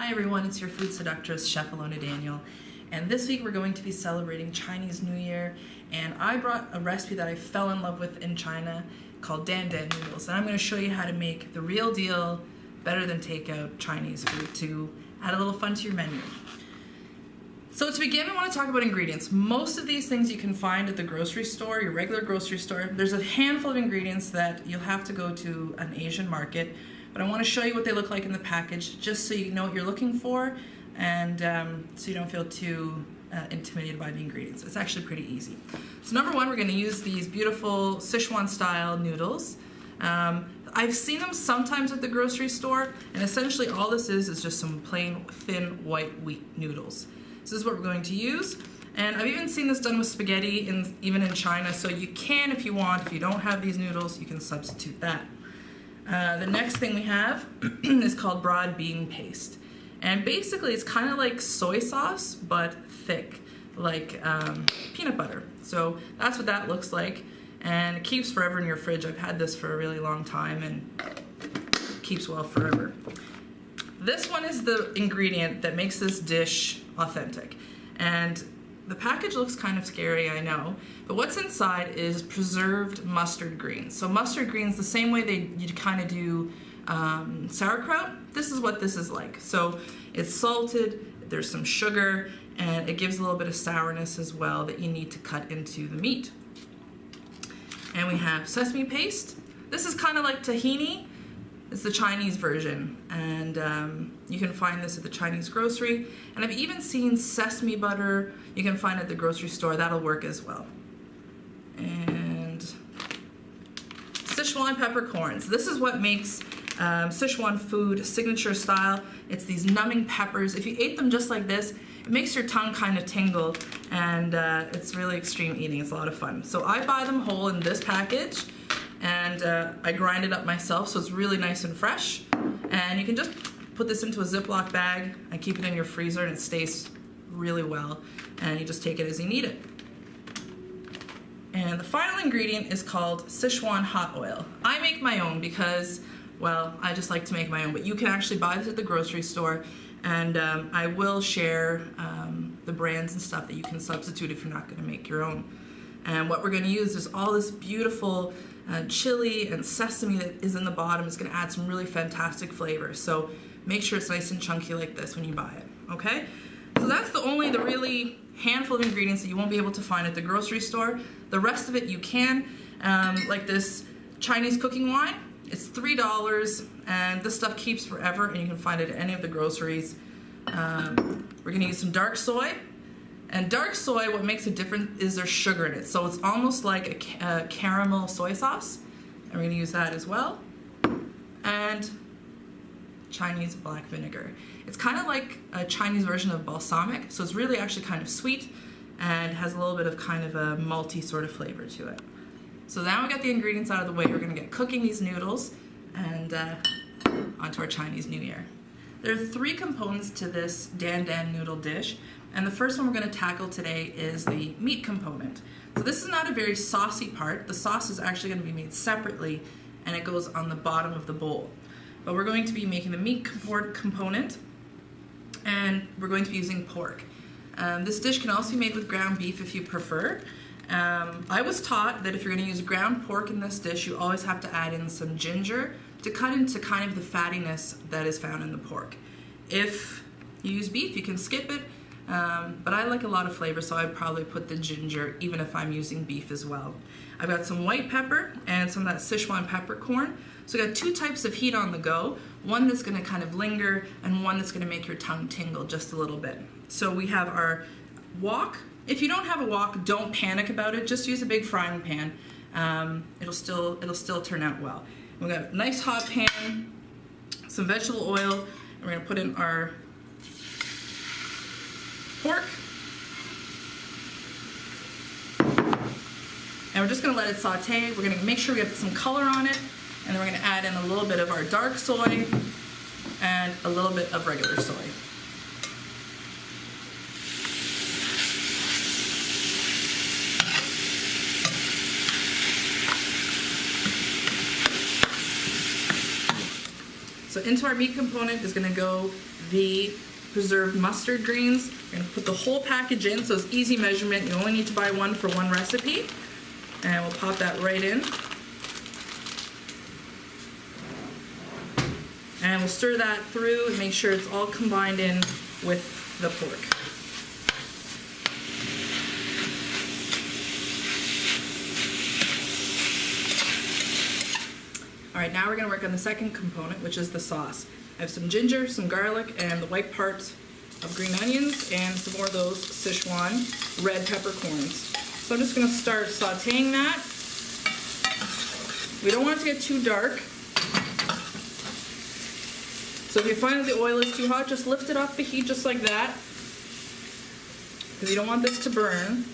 Hi everyone, it's your food seductress, Chef Ilona Daniel, and this week we're going to be celebrating Chinese New Year, and I brought a recipe that I fell in love with in China called Dan Dan Noodles, and I'm going to show you how to make the real deal, better than takeout Chinese food to add a little fun to your menu. So to begin, I want to talk about ingredients. Most of these things you can find at the grocery store, your regular grocery store. There's a handful of ingredients that you'll have to go to an Asian market, but I want to show you what they look like in the package just so you know what you're looking for and so you don't feel too intimidated by the ingredients. It's actually pretty easy. So number one, we're going to use these beautiful Sichuan style noodles. I've seen them sometimes at the grocery store, and essentially all this is just some plain thin white wheat noodles. This is what we're going to use, and I've even seen this done with spaghetti even in China, so you can if you want. If you don't have these noodles, you can substitute that. The next thing we have is called broad bean paste, and basically it's kind of like soy sauce but thick, like peanut butter. So that's what that looks like, and it keeps forever in your fridge. I've had this for a really long time and keeps well forever. This one is the ingredient that makes this dish authentic, and the package looks kind of scary, I know, but what's inside is preserved mustard greens. So mustard greens, the same way you kind of do sauerkraut, this is what this is like. So it's salted, there's some sugar, and it gives a little bit of sourness as well that you need to cut into the meat. And we have sesame paste. This is kind of like tahini. It's the Chinese version, and you can find this at the Chinese grocery. And I've even seen sesame butter you can find at the grocery store. That'll work as well. And Sichuan peppercorns. This is what makes Sichuan food signature style. It's these numbing peppers. If you ate them just like this, it makes your tongue kind of tingle, and it's really extreme eating. It's a lot of fun. So I buy them whole in this package, and I grind it up myself, so it's really nice and fresh. And you can just put this into a Ziploc bag and keep it in your freezer, and it stays really well, and you just take it as you need it. And the final ingredient is called Sichuan hot oil. I make my own because, well, I just like to make my own, but you can actually buy this at the grocery store, and I will share the brands and stuff that you can substitute if you're not going to make your own. And what we're going to use is all this beautiful chili and sesame that is in the bottom. Is going to add some really fantastic flavor. So make sure it's nice and chunky like this when you buy it, okay? So that's the really handful of ingredients that you won't be able to find at the grocery store. The rest of it you can, like this Chinese cooking wine. It's $3, and this stuff keeps forever, and you can find it at any of the groceries. We're going to use some dark soy. And dark soy, what makes it different is there's sugar in it. So it's almost like a caramel soy sauce. And we're going to use that as well. And Chinese black vinegar. It's kind of like a Chinese version of balsamic. So it's really actually kind of sweet and has a little bit of kind of a malty sort of flavor to it. So now we got the ingredients out of the way. We're going to get cooking these noodles and onto our Chinese New Year. There are 3 components to this Dan Dan noodle dish. And the first one we're going to tackle today is the meat component. So this is not a very saucy part. The sauce is actually going to be made separately, and it goes on the bottom of the bowl. But we're going to be making the meat component, and we're going to be using pork. This dish can also be made with ground beef if you prefer. I was taught that if you're going to use ground pork in this dish, you always have to add in some ginger to cut into kind of the fattiness that is found in the pork. If you use beef, you can skip it. But I like a lot of flavor, so I'd probably put the ginger even if I'm using beef as well. I've got some white pepper and some of that Sichuan peppercorn. So I've got 2 types of heat on the go. One that's going to kind of linger, and one that's going to make your tongue tingle just a little bit. So we have our wok. If you don't have a wok, don't panic about it. Just use a big frying pan. It'll still turn out well. We've got a nice hot pan, some vegetable oil, and we're going to put in our pork, and we're just going to let it saute. We're going to make sure we get some color on it, and then we're going to add in a little bit of our dark soy and a little bit of regular soy. So into our meat component is going to go the preserved mustard greens. We're gonna put the whole package in, so it's easy measurement. You only need to buy one for one recipe. And we'll pop that right in. And we'll stir that through and make sure it's all combined in with the pork. All right, now we're gonna work on the second component, which is the sauce. I have some ginger, some garlic, and the white part of green onions, and some more of those Sichuan red peppercorns. So I'm just gonna start sauteing that. We don't want it to get too dark. So if you find that the oil is too hot, just lift it off the heat just like that. Because you don't want this to burn,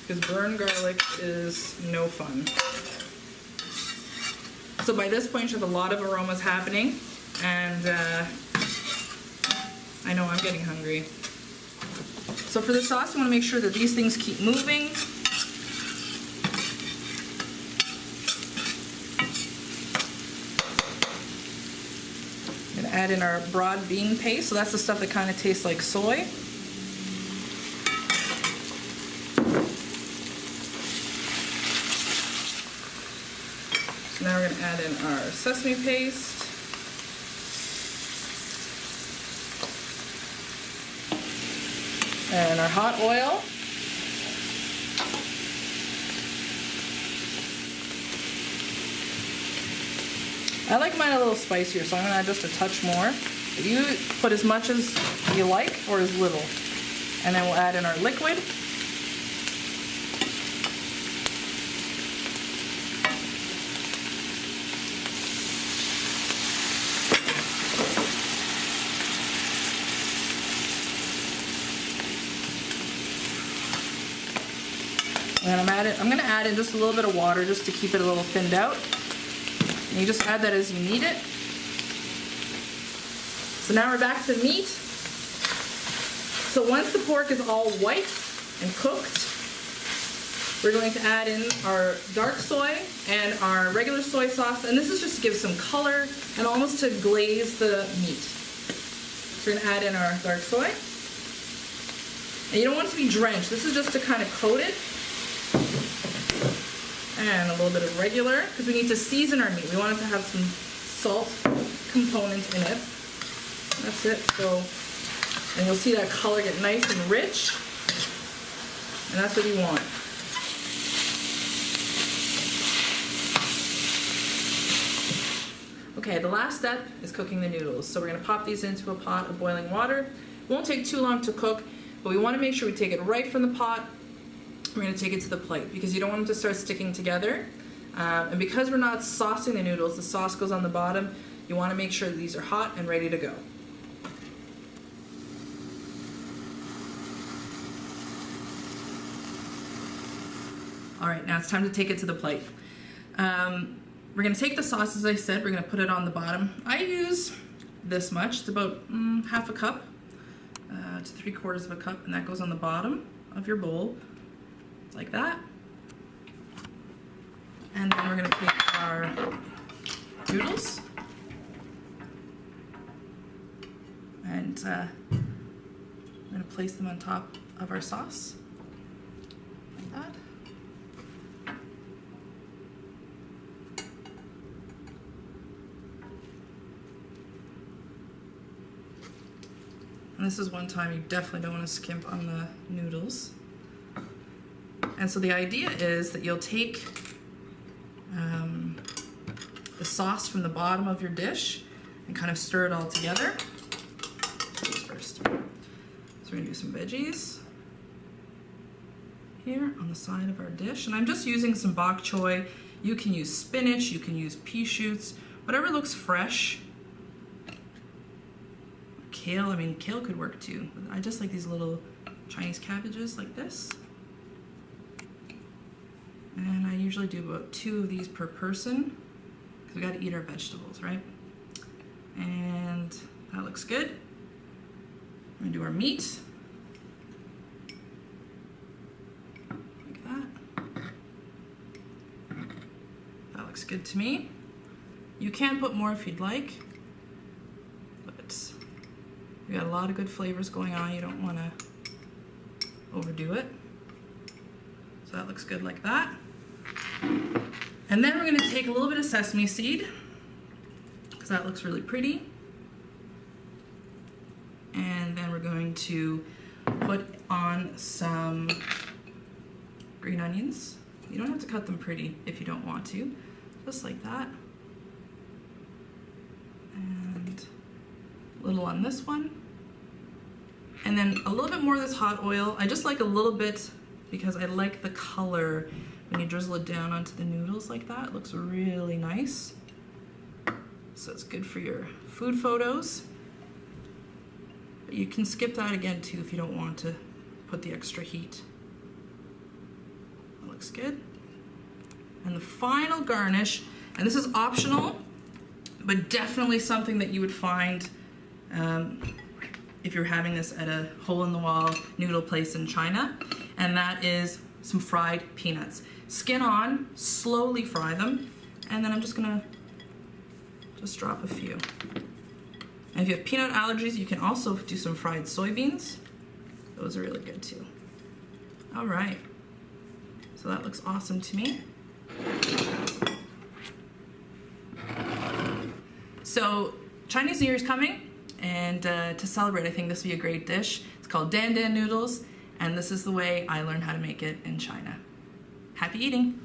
because burned garlic is no fun. So by this point you have a lot of aromas happening, and I know I'm getting hungry. So for the sauce, you want to make sure that these things keep moving. I'm going to add in our broad bean paste, so that's the stuff that kind of tastes like soy. So now we're going to add in our sesame paste. And our hot oil. I like mine a little spicier, so I'm going to add just a touch more. You put as much as you like or as little. And then we'll add in our liquid. And I'm going to add in just a little bit of water just to keep it a little thinned out. And you just add that as you need it. So now we're back to the meat. So once the pork is all white and cooked, we're going to add in our dark soy and our regular soy sauce. And this is just to give some color and almost to glaze the meat. So we're going to add in our dark soy. And you don't want it to be drenched. This is just to kind of coat it. And a little bit of regular, because we need to season our meat. We want it to have some salt component in it. That's it. So, and you'll see that color get nice and rich. And that's what you want. Okay, the last step is cooking the noodles. So we're going to pop these into a pot of boiling water. It won't take too long to cook, but we want to make sure we take it right from the pot. We're going to take it to the plate because you don't want them to start sticking together. And because we're not saucing the noodles, the sauce goes on the bottom. You want to make sure that these are hot and ready to go. All right, now it's time to take it to the plate. We're going to take the sauce, as I said, we're going to put it on the bottom. I use this much. It's about half a cup to 3/4 of a cup, and that goes on the bottom of your bowl. Like that. And then we're going to take our noodles and I'm going to place them on top of our sauce like that. And this is one time you definitely don't want to skimp on the noodles. And so the idea is that you'll take the sauce from the bottom of your dish and kind of stir it all together. First. So we're going to do some veggies here on the side of our dish. And I'm just using some bok choy. You can use spinach, you can use pea shoots, whatever looks fresh. Kale, I mean, kale could work too. I just like these little Chinese cabbages like this. And I usually do about 2 of these per person because we got to eat our vegetables, right? And that looks good. We're going to do our meat. Like that. That looks good to me. You can put more if you'd like, but We got a lot of good flavors going on. You don't want to overdo it. So that looks good like that. And then we're going to take a little bit of sesame seed, because that looks really pretty. And then we're going to put on some green onions. You don't have to cut them pretty if you don't want to, just like that. And a little on this one. And then a little bit more of this hot oil. I just like a little bit because I like the color when you drizzle it down onto the noodles like that. It looks really nice. So it's good for your food photos. But you can skip that again too if you don't want to put the extra heat. That looks good. And the final garnish, and this is optional, but definitely something that you would find if you're having this at a hole-in-the-wall noodle place in China, and that is some fried peanuts. Skin on, slowly fry them, and then I'm just gonna drop a few. And if you have peanut allergies, you can also do some fried soybeans. Those are really good too. All right, so that looks awesome to me. So Chinese New Year is coming, and to celebrate, I think this would be a great dish. It's called Dan Dan noodles, and this is the way I learned how to make it in China. Happy eating!